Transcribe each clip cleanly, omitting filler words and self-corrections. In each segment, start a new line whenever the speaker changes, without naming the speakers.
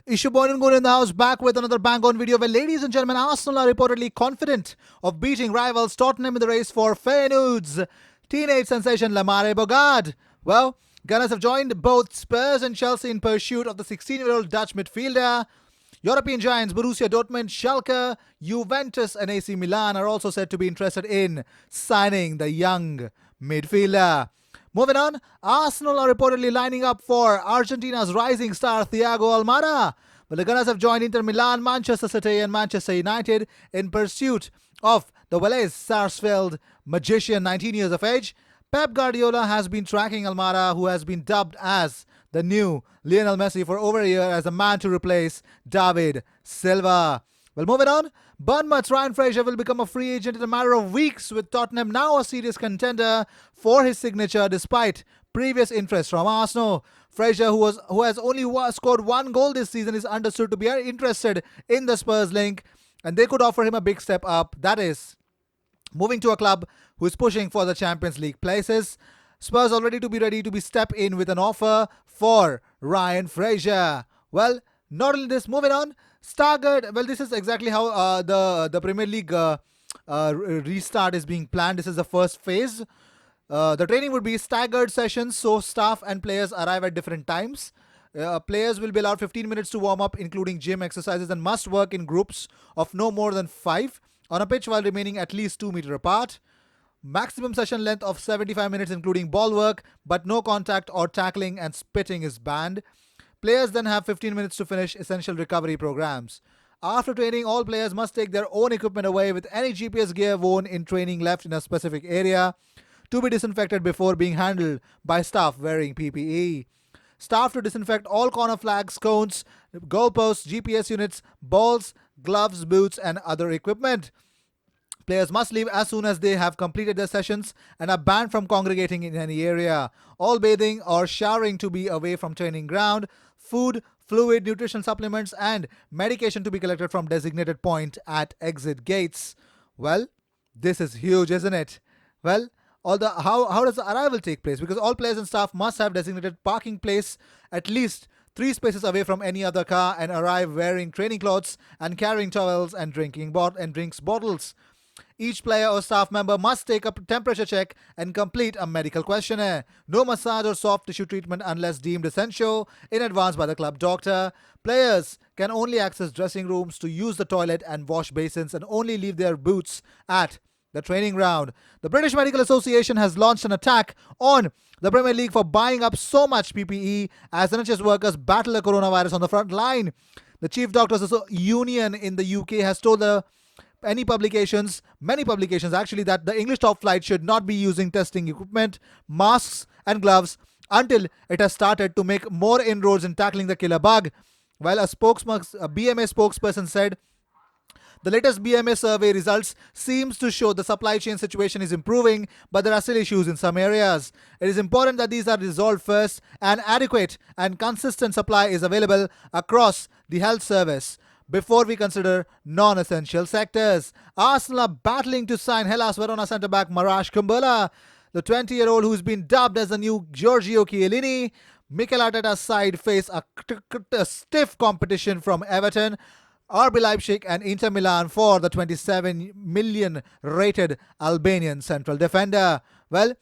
Ishubonin in the house, back with another bang on video where, ladies and gentlemen, Arsenal are reportedly confident of beating rivals Tottenham in the race for Feyenoord's teenage sensation Lamare Bogard. Well, Gunners have joined both Spurs and Chelsea in pursuit of the 16-year-old Dutch midfielder. European giants Borussia Dortmund, Schalke, Juventus and AC Milan are also said to be interested in signing the young midfielder. Moving on, Arsenal are reportedly lining up for Argentina's rising star Thiago Almada. But the Gunners have joined Inter Milan, Manchester City and Manchester United in pursuit of the Wales Sarsfield magician, 19 years of age. Pep Guardiola has been tracking Almada, who has been dubbed as the new Lionel Messi for over a year, as a man to replace David Silva. Well, moving on, Bournemouth's Ryan Fraser will become a free agent in a matter of weeks, with Tottenham now a serious contender for his signature despite previous interest from Arsenal. Fraser, who has only scored one goal this season, is understood to be interested in the Spurs link, and they could offer him a big step up, that is, moving to a club who is pushing for the Champions League places. Spurs already to be ready to step in with an offer for Ryan Fraser. Well, not only this, moving on, staggered. Well, this is exactly how the Premier League restart is being planned. This is the first phase. The training would be staggered sessions, so staff and players arrive at different times. Players will be allowed 15 minutes to warm up, including gym exercises, and must work in groups of no more than 5 on a pitch while remaining at least 2 meters apart. Maximum session length of 75 minutes, including ball work, but no contact or tackling, and spitting is banned. Players then have 15 minutes to finish essential recovery programs. After training, all players must take their own equipment away, with any GPS gear worn in training left in a specific area to be disinfected before being handled by staff wearing PPE. Staff to disinfect all corner flags, cones, goalposts, GPS units, balls, gloves, boots, and other equipment. Players must leave as soon as they have completed their sessions and are banned from congregating in any area. All bathing or showering to be away from training ground. Food, fluid, nutrition supplements and medication to be collected from designated point at exit gates. Well, this is huge, isn't it? Well, how does the arrival take place? Because all players and staff must have designated parking place at least 3 spaces away from any other car, and arrive wearing training clothes and carrying towels and drinks bottles. Each player or staff member must take a temperature check and complete a medical questionnaire. No massage or soft tissue treatment unless deemed essential in advance by the club doctor. Players can only access dressing rooms to use the toilet and wash basins, and only leave their boots at the training ground. The British Medical Association has launched an attack on the Premier League for buying up so much PPE as NHS workers battle the coronavirus on the front line. The Chief Doctors Union in the UK has told many publications actually, that the English top flight should not be using testing equipment, masks and gloves until it has started to make more inroads in tackling the killer bug. While a BMA spokesperson said, the latest BMA survey results seems to show the supply chain situation is improving, but there are still issues in some areas. It is important that these are resolved first, and adequate and consistent supply is available across the health service before we consider non-essential sectors. Arsenal are battling to sign Hellas Verona centre-back Marash Kumbulla, the 20-year-old who's been dubbed as the new Giorgio Chiellini. Mikel Arteta's side face a stiff competition from Everton, RB Leipzig and Inter Milan for the 27 million rated Albanian central defender. Well,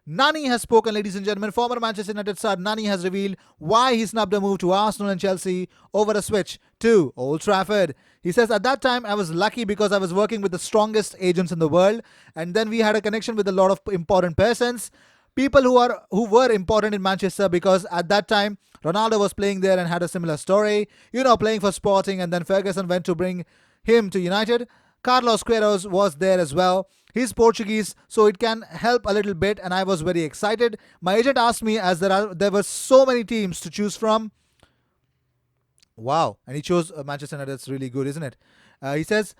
Nani has spoken, ladies and gentlemen. Former Manchester United star Nani has revealed why he snubbed a move to Arsenal and Chelsea over a switch to Old Trafford. He says, at that time I was lucky because I was working with the strongest agents in the world, and then we had a connection with a lot of important persons. People who were important in Manchester, because at that time Ronaldo was playing there and had a similar story, playing for Sporting, and then Ferguson went to bring him to United. Carlos Queiroz was there as well. He's Portuguese, so it can help a little bit, and I was very excited. My agent asked me, as there were so many teams to choose from. Wow. And he chose Manchester United. That's really good, isn't it? He says,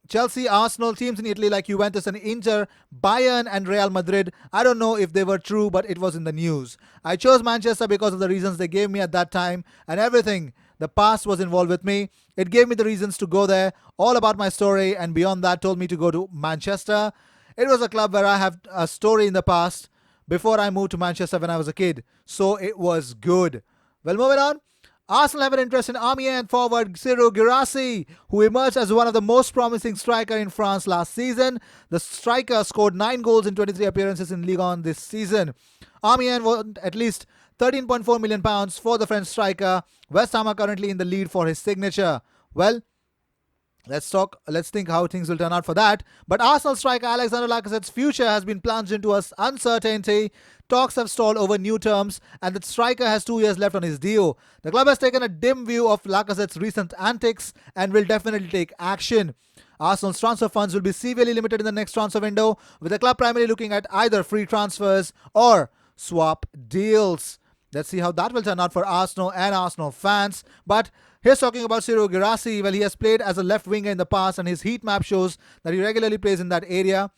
Chelsea, Arsenal, teams in Italy like Juventus and Inter, Bayern and Real Madrid. I don't know if they were true, but it was in the news. I chose Manchester because of the reasons they gave me at that time, and everything the past was involved with me. It gave me the reasons to go there, all about my story, and beyond that told me to go to Manchester. It was a club where I have a story in the past before I moved to Manchester when I was a kid. So it was good. Well, moving on. Arsenal have an interest in Amiens forward Ciro Guirassy, who emerged as one of the most promising striker in France last season. The striker scored 9 goals in 23 appearances in Ligue 1 this season. Amiens won at least £13.4 million for the French striker. West Ham are currently in the lead for his signature. Well, let's think how things will turn out for that. But Arsenal striker Alexander Lacazette's future has been plunged into uncertainty. Talks have stalled over new terms, and the striker has 2 years left on his deal. The club has taken a dim view of Lacazette's recent antics and will definitely take action. Arsenal's transfer funds will be severely limited in the next transfer window, with the club primarily looking at either free transfers or swap deals. Let's see how that will turn out for Arsenal and Arsenal fans. But here's talking about Ciro Guirassy. Well, he has played as a left winger in the past, and his heat map shows that he regularly plays in that area.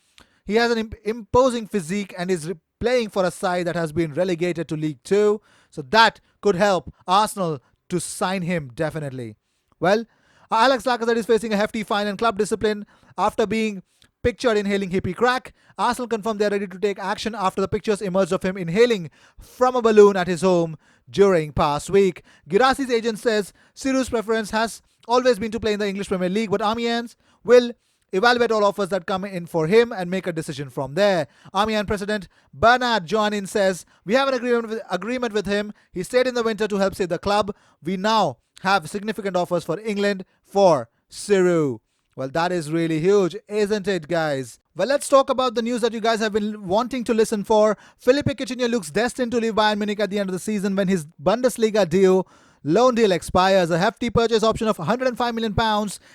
He has an imposing physique and is playing for a side that has been relegated to League 2. So that could help Arsenal to sign him definitely. Well, Alex Lacazette is facing a hefty fine and club discipline after being pictured inhaling hippie crack. Arsenal confirmed they are ready to take action after the pictures emerged of him inhaling from a balloon at his home during past week. Guirassy's agent says Ciro's preference has always been to play in the English Premier League, but Amiens will evaluate all offers that come in for him and make a decision from there. Amiens president Bernard Joanin says, "We have an agreement with him. He stayed in the winter to help save the club. We now have significant offers for England for Ciro." Well, that is really huge, isn't it, guys? Well, let's talk about the news that you guys have been wanting to listen for. Felipe Coutinho looks destined to leave Bayern Munich at the end of the season when his Bundesliga loan deal expires. A hefty purchase option of £105 million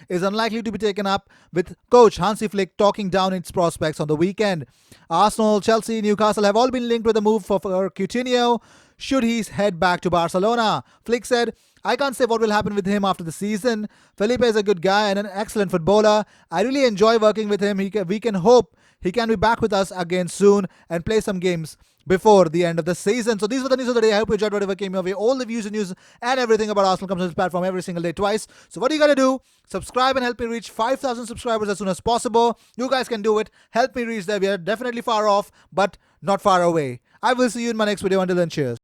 is unlikely to be taken up, with coach Hansi Flick talking down its prospects on the weekend. Arsenal, Chelsea, Newcastle have all been linked with a move for Coutinho should he head back to Barcelona. Flick said, "I can't say what will happen with him after the season. Felipe is a good guy and an excellent footballer. I really enjoy working with him. We can hope he can be back with us again soon and play some games before the end of the season." So these were the news of the day. I hope you enjoyed whatever came your way. All the views and news and everything about Arsenal comes on this platform every single day twice. So what do you got to do? Subscribe and help me reach 5,000 subscribers as soon as possible. You guys can do it. Help me reach there. We are definitely far off, but not far away. I will see you in my next video. Until then, cheers.